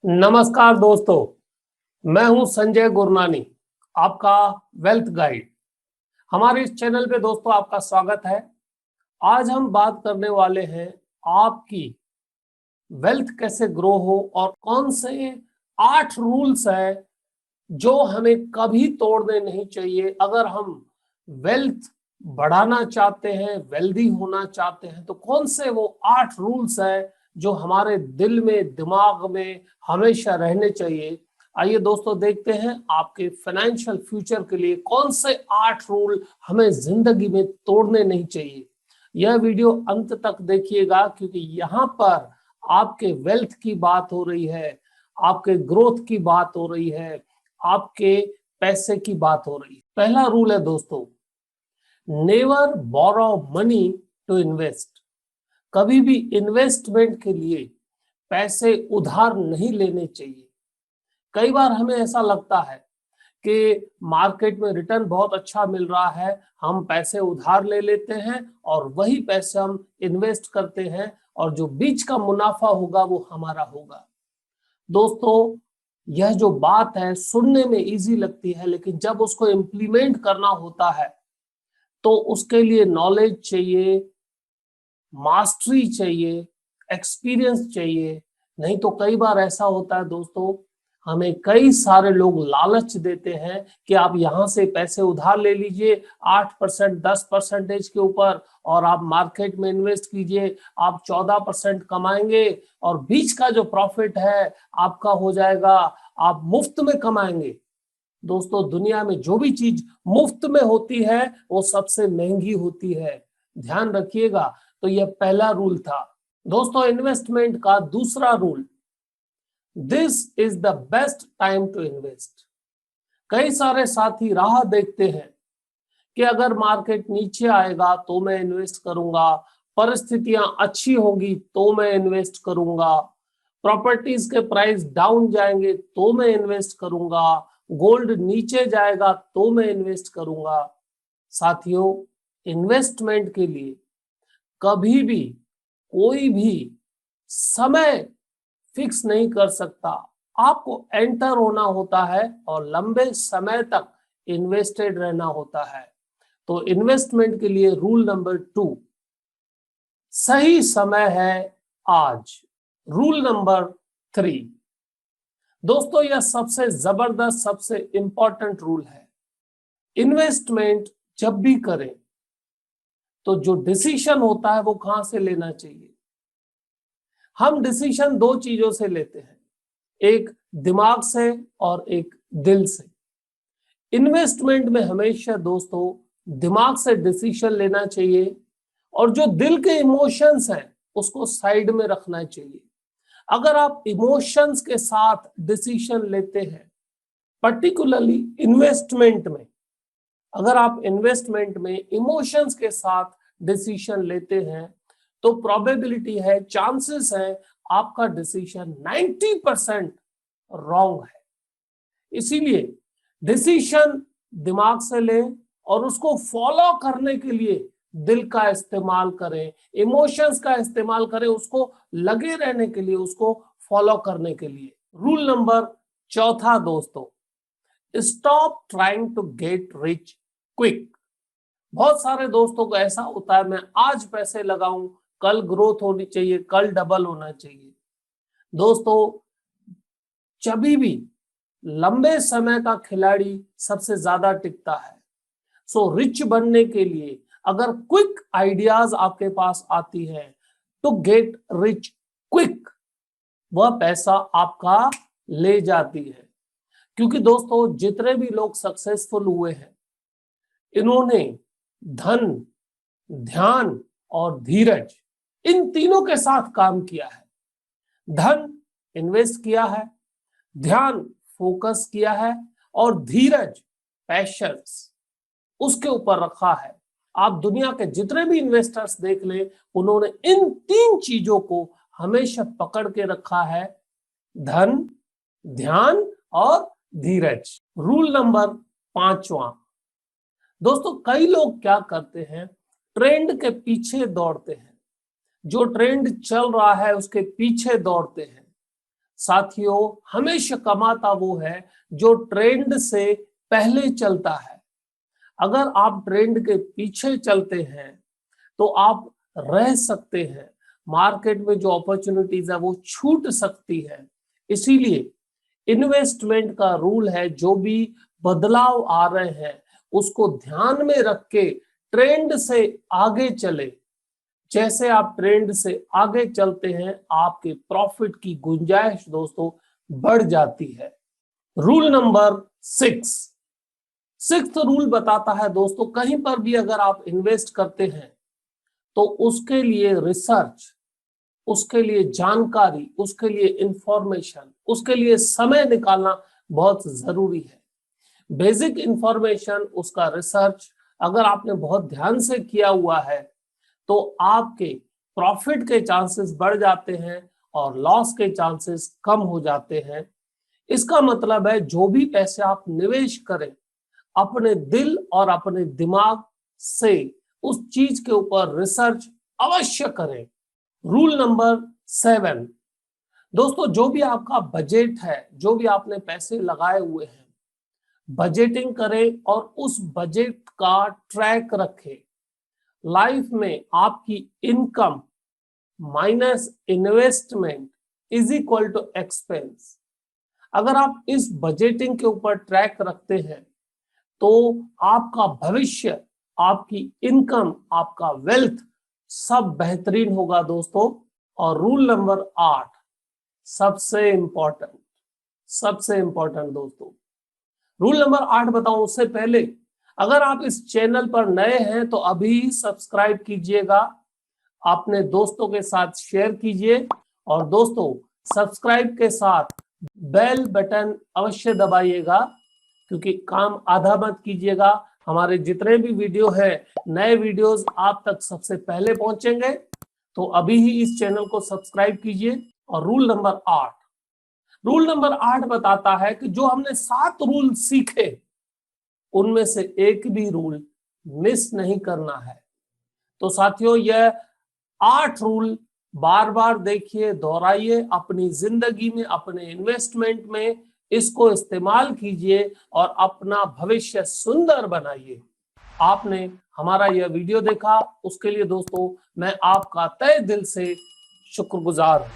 नमस्कार दोस्तों, मैं हूं संजय गुरनानी, आपका वेल्थ गाइड। हमारे इस चैनल पे दोस्तों आपका स्वागत है। आज हम बात करने वाले हैं आपकी वेल्थ कैसे ग्रो हो और कौन से 8 रूल्स हैं जो हमें कभी तोड़ने नहीं चाहिए। अगर हम वेल्थ बढ़ाना चाहते हैं, वेल्दी होना चाहते हैं, तो कौन से वो 8 रूल्स हैं जो हमारे दिल में, दिमाग में हमेशा रहने चाहिए। आइए दोस्तों देखते हैं आपके फाइनेंशियल फ्यूचर के लिए कौन से 8 रूल हमें जिंदगी में तोड़ने नहीं चाहिए। यह वीडियो अंत तक देखिएगा क्योंकि यहाँ पर आपके वेल्थ की बात हो रही है, आपके ग्रोथ की बात हो रही है, आपके पैसे की बात हो रही है। पहला रूल है दोस्तों, never borrow money to invest. कभी भी इन्वेस्टमेंट के लिए पैसे उधार नहीं लेने चाहिए। कई बार हमें ऐसा लगता है कि मार्केट में रिटर्न बहुत अच्छा मिल रहा है, हम पैसे उधार ले लेते हैं और वही पैसे हम इन्वेस्ट करते हैं और जो बीच का मुनाफा होगा वो हमारा होगा। दोस्तों, यह जो बात है सुनने में इजी लगती है, लेकिन जब उसको इम्प्लीमेंट करना होता है तो उसके लिए नॉलेज चाहिए, मास्टरी चाहिए, एक्सपीरियंस चाहिए। नहीं तो कई बार ऐसा होता है दोस्तों, हमें कई सारे लोग लालच देते हैं कि आप यहाँ से पैसे उधार ले लीजिए 8% 10% के ऊपर और आप मार्केट में इन्वेस्ट कीजिए, आप 14% कमाएंगे और बीच का जो प्रॉफिट है आपका हो जाएगा, आप मुफ्त में कमाएंगे। दोस्तों, दुनिया में जो भी चीज मुफ्त में होती है वो सबसे महंगी होती है, ध्यान रखिएगा। तो यह पहला रूल था। दोस्तों, इन्वेस्टमेंट का दूसरा rule, this is the best time to invest. कई सारे साथी राह देखते हैं कि अगर मार्केट नीचे आएगा तो मैं इन्वेस्ट करूंगा, परिस्थितियां अच्छी होगी तो मैं इन्वेस्ट करूंगा, प्रॉपर्टीज के प्राइस डाउन जाएंगे तो मैं इन्वेस्ट करूंगा, गोल्ड नीचे जाएगा तो मैं इन्वेस्ट करूंगा। साथियों, इन्वेस्टमेंट के लिए कभी भी कोई भी समय फिक्स नहीं कर सकता। आपको एंटर होना होता है और लंबे समय तक इन्वेस्टेड रहना होता है। तो इन्वेस्टमेंट के लिए रूल नंबर 2, सही समय है आज। रूल नंबर 3, दोस्तों यह सबसे जबरदस्त, सबसे इंपॉर्टेंट रूल है। इन्वेस्टमेंट जब भी करें तो जो डिसीजन होता है वो कहां से लेना चाहिए। हम डिसीजन 2 चीजों से लेते हैं, एक दिमाग से और एक दिल से। इन्वेस्टमेंट में हमेशा दोस्तों दिमाग से डिसीजन लेना चाहिए और जो दिल के इमोशंस हैं उसको साइड में रखना चाहिए। अगर आप इमोशंस के साथ डिसीजन लेते हैं, पर्टिकुलरली इन्वेस्टमेंट में, अगर आप इन्वेस्टमेंट में इमोशंस के साथ डिसीजन लेते हैं तो प्रोबेबिलिटी है, चांसेस है आपका डिसीजन 90% रॉन्ग है। इसीलिए डिसीजन दिमाग से लें और उसको फॉलो करने के लिए दिल का इस्तेमाल करें, इमोशंस का इस्तेमाल करें, उसको लगे रहने के लिए, उसको फॉलो करने के लिए। रूल नंबर 4 दोस्तों, stop trying to get rich quick. बहुत सारे दोस्तों को ऐसा होता है, मैं आज पैसे लगाऊं, कल ग्रोथ होनी चाहिए, कल डबल होना चाहिए। दोस्तों, कभी भी लंबे समय का खिलाड़ी सबसे ज्यादा टिकता है। सो रिच बनने के लिए अगर क्विक आइडियाज आपके पास आती है तो गेट रिच क्विक, वह पैसा आपका ले जाती है। क्योंकि दोस्तों जितने भी लोग सक्सेसफुल हुए हैं, इन्होंने धन, ध्यान और धीरज, इन तीनों के साथ काम किया है। धन इन्वेस्ट किया है, ध्यान फोकस किया है और धीरज, पैशंस, उसके ऊपर रखा है। आप दुनिया के जितने भी इन्वेस्टर्स देख लें, उन्होंने इन 3 चीजों को हमेशा पकड़ के रखा है, धन, ध्यान और धीरज। रूल नंबर 5, दोस्तों कई लोग क्या करते हैं, ट्रेंड के पीछे दौड़ते हैं, जो ट्रेंड चल रहा है उसके पीछे दौड़ते हैं। साथियों, हमेशा कमाता वो है जो ट्रेंड से पहले चलता है। अगर आप ट्रेंड के पीछे चलते हैं तो आप रह सकते हैं, मार्केट में जो अपॉर्चुनिटीज है वो छूट सकती है। इसीलिए इन्वेस्टमेंट का रूल है, जो भी बदलाव आ रहे हैं उसको ध्यान में रख के ट्रेंड से आगे चले। जैसे आप ट्रेंड से आगे चलते हैं, आपके प्रॉफिट की गुंजाइश दोस्तों बढ़ जाती है। रूल नंबर 6 रूल बताता है दोस्तों, कहीं पर भी अगर आप इन्वेस्ट करते हैं तो उसके लिए रिसर्च, उसके लिए जानकारी, उसके लिए इंफॉर्मेशन, उसके लिए समय निकालना बहुत जरूरी है। बेसिक इंफॉर्मेशन, उसका रिसर्च अगर आपने बहुत ध्यान से किया हुआ है तो आपके प्रॉफिट के चांसेस बढ़ जाते हैं और लॉस के चांसेस कम हो जाते हैं। इसका मतलब है जो भी पैसे आप निवेश करें, अपने दिल और अपने दिमाग से उस चीज के ऊपर रिसर्च अवश्य करें। रूल नंबर 7 दोस्तों, जो भी आपका बजट है, जो भी आपने पैसे लगाए हुए हैं, बजटिंग करें और उस बजट का ट्रैक रखें। लाइफ में आपकी income minus investment is equal to expense. अगर आप इस बजटिंग के ऊपर ट्रैक रखते हैं तो आपका भविष्य, आपकी इनकम, आपका वेल्थ सब बेहतरीन होगा दोस्तों। और रूल नंबर 8 सबसे इंपॉर्टेंट दोस्तों, रूल नंबर 8 बताऊं उससे पहले, अगर आप इस चैनल पर नए हैं तो अभी सब्सक्राइब कीजिएगा, अपने दोस्तों के साथ शेयर कीजिए और दोस्तों सब्सक्राइब के साथ बेल बटन अवश्य दबाइएगा, क्योंकि काम आधा मत कीजिएगा। हमारे जितने भी वीडियो है, नए वीडियोस आप तक सबसे पहले पहुंचेंगे, तो अभी ही इस चैनल को सब्सक्राइब कीजिए। और रूल नंबर 8 बताता है कि जो हमने 7 रूल सीखे उनमें से एक भी रूल मिस नहीं करना है। तो साथियों, यह 8 रूल बार बार देखिए, दोहराइए अपनी जिंदगी में, अपने इन्वेस्टमेंट में इसको इस्तेमाल कीजिए और अपना भविष्य सुंदर बनाइए। आपने हमारा यह वीडियो देखा, उसके लिए दोस्तों मैं आपका तहे दिल से शुक्रगुजार हूं।